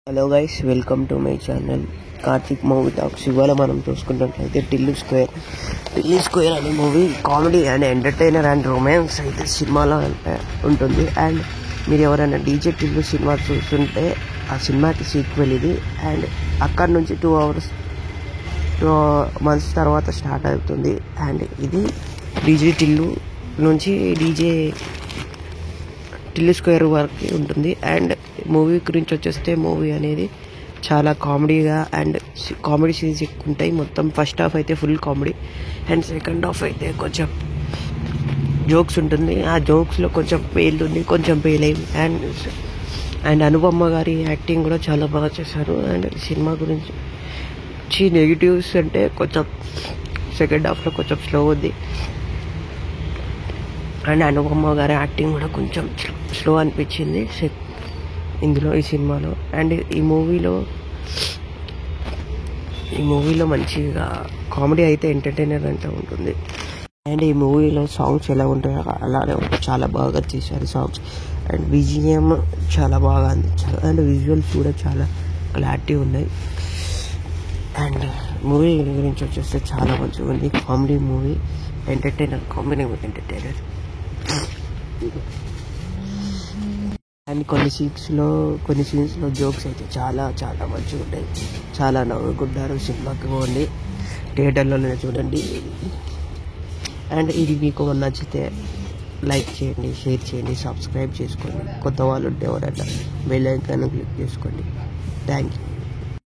Hello guys, welcome to my channel Karthik movie talks. ఇవాళ మనం చూసుకున్నట్లయితే టిల్లు స్క్వేర్ అనే movie comedy and entertainer and romance అయితే సినిమాలో ఉంటుంది. అండ్ మీరు ఎవరైనా డీజే టిల్లు సినిమా చూస్తుంటే ఆ సినిమాకి సీక్వెల్ ఇది. అండ్ అక్కడ నుంచి 2 months తర్వాత స్టార్ట్ అవుతుంది. అండ్ ఇది డీజే టిల్లు నుంచి డీజే టిల్లు స్క్వేర్ వరకు ఉంటుంది. అండ్ మూవీ గురించి వచ్చేస్తే మూవీ అనేది చాలా కామెడీగా అండ్ కామెడీ సీన్స్ ఎక్కువ ఉంటాయి. మొత్తం ఫస్ట్ హాఫ్ అయితే full comedy and second half అయితే కొంచెం జోక్స్ ఉంటుంది. ఆ జోక్స్లో కొంచెం పేలుతుంది, కొంచెం పేలేం. అండ్ అనుపమ గారి యాక్టింగ్ కూడా చాలా బాగా చేశారు. అండ్ సినిమా గురించి నెగిటివ్స్ అంటే కొంచెం సెకండ్ హాఫ్లో కొంచెం స్లో ఉంది. అండ్ అనుపమ గారి యాక్టింగ్ కూడా కొంచెం స్లో అనిపించింది ఇందులో ఈ సినిమాలో. అండ్ ఈ మూవీలో మంచిగా కామెడీ అయితే ఎంటర్టైనర్ అంటే ఉంటుంది. అండ్ ఈ మూవీలో సాంగ్స్ ఎలా ఉంటాయో అలానే చాలా బాగా తీశారు సాంగ్స్. అండ్ BGM చాలా బాగా అందించారు. అండ్ విజువల్స్ కూడా చాలా క్లారిటీ ఉన్నాయి. అండ్ మూవీ గురించి వచ్చేస్తే చాలా మంచిగా ఉంది. Comedy movie, comedy entertainer. And కొన్ని సీన్స్లో జోక్స్ అయితే చాలా చాలా మంచిగా ఉంటాయి. చాలా నవ్వుకుంటారు. సినిమాకి పోండి, థియేటర్లోనే చూడండి. అండ్ ఇది మీకు నచ్చితే లైక్ చేయండి, షేర్ చేయండి, సబ్స్క్రైబ్ చేసుకోండి. కొత్త వాళ్ళు ఉంటే ఎవరైనా బెల్ ఐకాన్ క్లిక్ చేసుకోండి. Thank you.